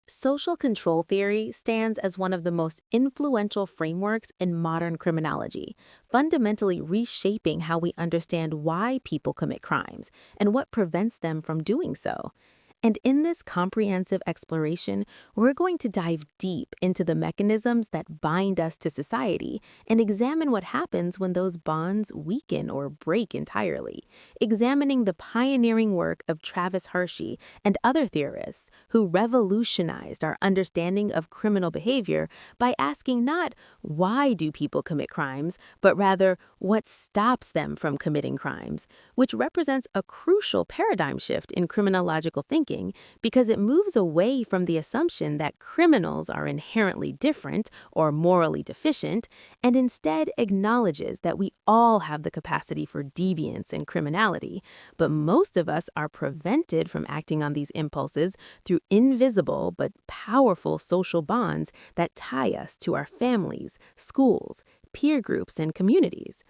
Social control theory stands as one of the most influential frameworks in modern criminology, fundamentally reshaping how we understand why people commit crimes and what prevents them from doing so. And in this comprehensive exploration, we're going to dive deep into the mechanisms that bind us to society and examine what happens when those bonds weaken or break entirely, examining the pioneering work of Travis Hershey and other theorists who revolutionized our understanding of criminal behavior by asking not why do people commit crimes, but rather what stops them from committing crimes, which represents a crucial paradigm shift in criminological thinking because it moves away from the assumption that criminals are inherently different or morally deficient and instead acknowledges that we all have the capacity for deviance and criminality, but most of us are prevented from acting on these impulses through invisible but powerful social bonds that tie us to our families, schools, peer groups, and communities.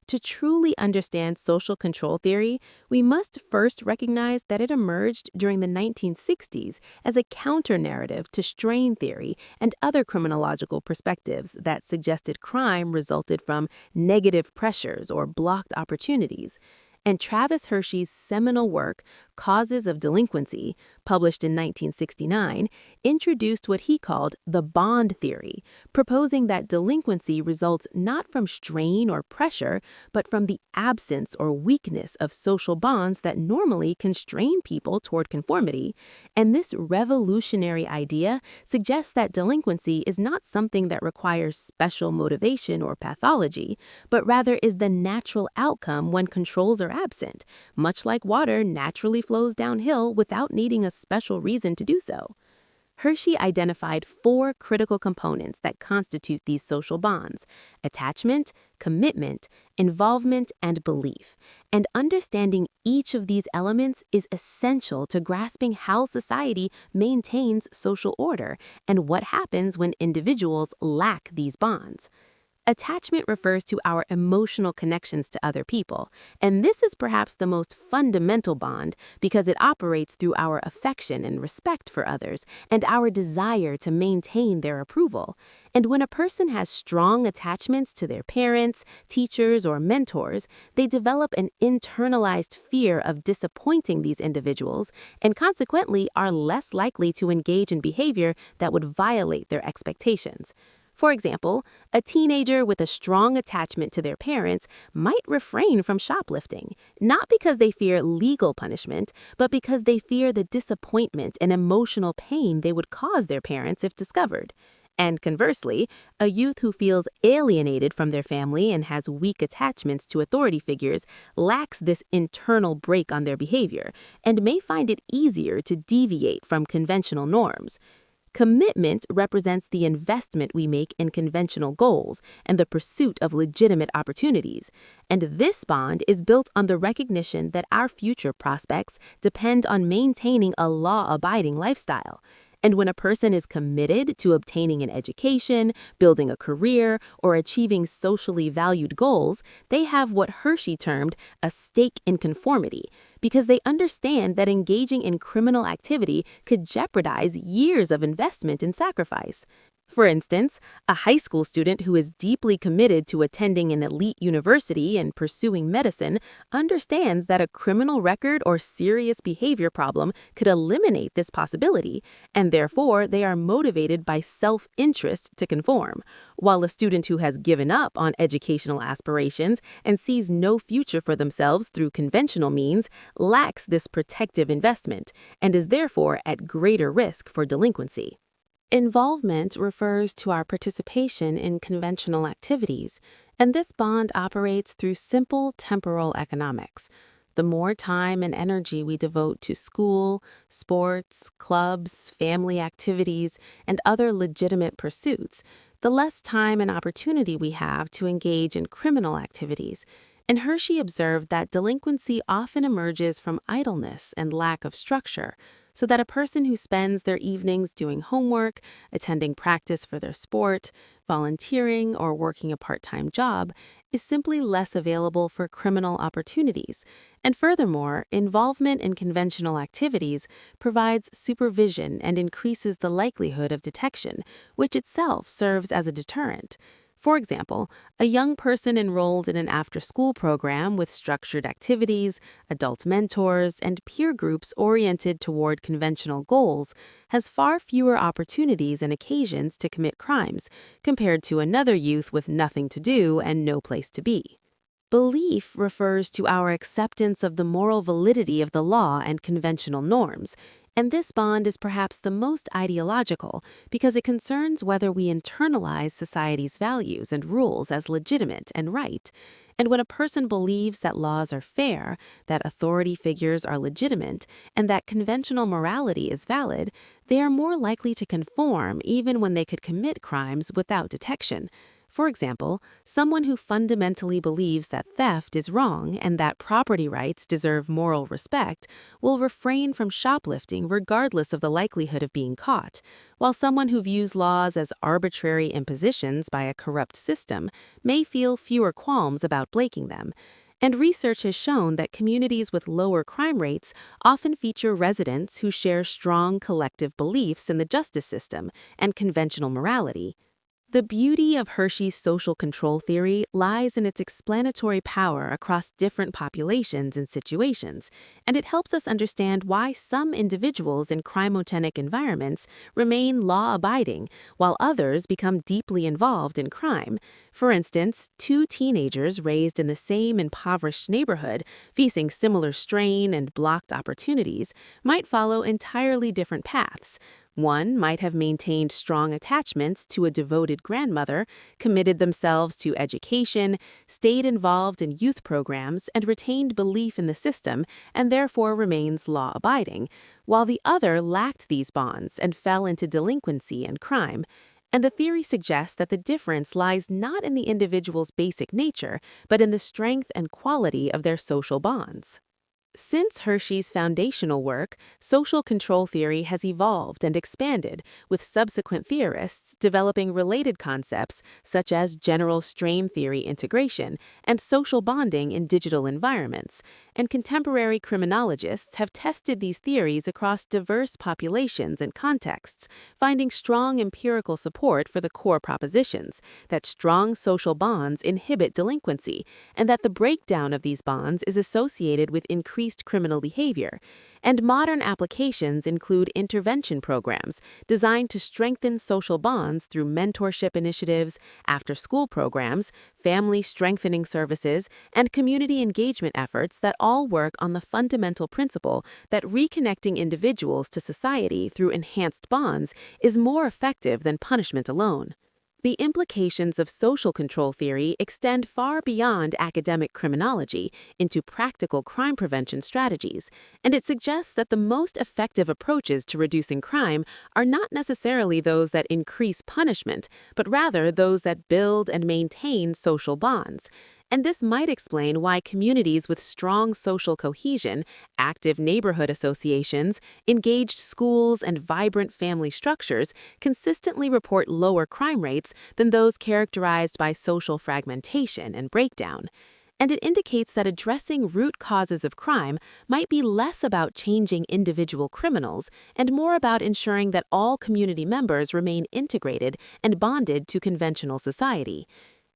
To truly understand social control theory, we must first recognize that it emerged during the 1960s as a counter-narrative to strain theory and other criminological perspectives that suggested crime resulted from negative pressures or blocked opportunities. And Travis Hershey's seminal work, Causes of Delinquency, published in 1969, introduced what he called the bond theory, proposing that delinquency results not from strain or pressure, but from the absence or weakness of social bonds that normally constrain people toward conformity. And this revolutionary idea suggests that delinquency is not something that requires special motivation or pathology, but rather is the natural outcome when controls are absent, much like water naturally flows downhill without needing a special reason to do so. Hershey identified four critical components that constitute these social bonds: attachment, commitment, involvement, and belief. And understanding each of these elements is essential to grasping how society maintains social order and what happens when individuals lack these bonds. Attachment refers to our emotional connections to other people, and this is perhaps the most fundamental bond because it operates through our affection and respect for others and our desire to maintain their approval. And when a person has strong attachments to their parents, teachers, or mentors, they develop an internalized fear of disappointing these individuals and consequently are less likely to engage in behavior that would violate their expectations. For example, a teenager with a strong attachment to their parents might refrain from shoplifting, not because they fear legal punishment, but because they fear the disappointment and emotional pain they would cause their parents if discovered. And conversely, a youth who feels alienated from their family and has weak attachments to authority figures lacks this internal brake on their behavior and may find it easier to deviate from conventional norms. Commitment represents the investment we make in conventional goals and the pursuit of legitimate opportunities, and this bond is built on the recognition that our future prospects depend on maintaining a law-abiding lifestyle. And when a person is committed to obtaining an education, building a career, or achieving socially valued goals, they have what Hershey termed a stake in conformity, because they understand that engaging in criminal activity could jeopardize years of investment and sacrifice. For instance, a high school student who is deeply committed to attending an elite university and pursuing medicine understands that a criminal record or serious behavior problem could eliminate this possibility, and therefore they are motivated by self-interest to conform, while a student who has given up on educational aspirations and sees no future for themselves through conventional means lacks this protective investment and is therefore at greater risk for delinquency. Involvement refers to our participation in conventional activities, and this bond operates through simple temporal economics. The more time and energy we devote to school, sports, clubs, family activities, and other legitimate pursuits, the less time and opportunity we have to engage in criminal activities. And Hershey observed that delinquency often emerges from idleness and lack of structure, so that a person who spends their evenings doing homework, attending practice for their sport, volunteering, or working a part-time job is simply less available for criminal opportunities. And furthermore, involvement in conventional activities provides supervision and increases the likelihood of detection, which itself serves as a deterrent. For example, a young person enrolled in an after-school program with structured activities, adult mentors, and peer groups oriented toward conventional goals has far fewer opportunities and occasions to commit crimes compared to another youth with nothing to do and no place to be. Belief refers to our acceptance of the moral validity of the law and conventional norms, and this bond is perhaps the most ideological because it concerns whether we internalize society's values and rules as legitimate and right. And when a person believes that laws are fair, that authority figures are legitimate, and that conventional morality is valid, they are more likely to conform even when they could commit crimes without detection. For example, someone who fundamentally believes that theft is wrong and that property rights deserve moral respect will refrain from shoplifting regardless of the likelihood of being caught, while someone who views laws as arbitrary impositions by a corrupt system may feel fewer qualms about breaking them. And research has shown that communities with lower crime rates often feature residents who share strong collective beliefs in the justice system and conventional morality. The beauty of Hershey's social control theory lies in its explanatory power across different populations and situations, and it helps us understand why some individuals in crimogenic environments remain law-abiding, while others become deeply involved in crime. For instance, two teenagers raised in the same impoverished neighborhood, facing similar strain and blocked opportunities, might follow entirely different paths. One might have maintained strong attachments to a devoted grandmother, committed themselves to education, stayed involved in youth programs, and retained belief in the system, and therefore remains law-abiding, while the other lacked these bonds and fell into delinquency and crime. And the theory suggests that the difference lies not in the individual's basic nature, but in the strength and quality of their social bonds. Since Hershey's foundational work, social control theory has evolved and expanded, with subsequent theorists developing related concepts such as general strain theory integration and social bonding in digital environments. And contemporary criminologists have tested these theories across diverse populations and contexts, finding strong empirical support for the core propositions that strong social bonds inhibit delinquency, and that the breakdown of these bonds is associated with increased criminal behavior. And modern applications include intervention programs designed to strengthen social bonds through mentorship initiatives, after-school programs, family strengthening services, and community engagement efforts that all work on the fundamental principle that reconnecting individuals to society through enhanced bonds is more effective than punishment alone. The implications of social control theory extend far beyond academic criminology into practical crime prevention strategies, and it suggests that the most effective approaches to reducing crime are not necessarily those that increase punishment, but rather those that build and maintain social bonds. And this might explain why communities with strong social cohesion, active neighborhood associations, engaged schools, and vibrant family structures consistently report lower crime rates than those characterized by social fragmentation and breakdown. And it indicates that addressing root causes of crime might be less about changing individual criminals and more about ensuring that all community members remain integrated and bonded to conventional society.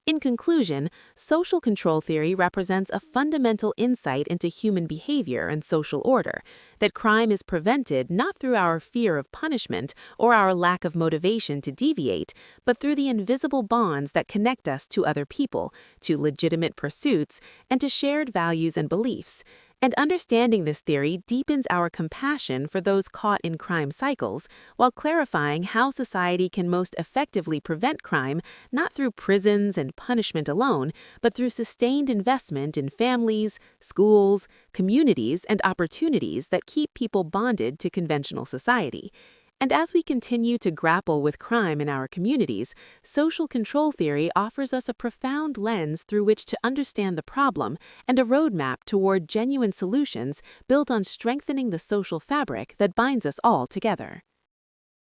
In conclusion, social control theory represents a fundamental insight into human behavior and social order, that crime is prevented not through our fear of punishment or our lack of motivation to deviate, but through the invisible bonds that connect us to other people, to legitimate pursuits, and to shared values and beliefs. And understanding this theory deepens our compassion for those caught in crime cycles, while clarifying how society can most effectively prevent crime, not through prisons and punishment alone, but through sustained investment in families, schools, communities, and opportunities that keep people bonded to conventional society. And as we continue to grapple with crime in our communities, social control theory offers us a profound lens through which to understand the problem and a roadmap toward genuine solutions built on strengthening the social fabric that binds us all together.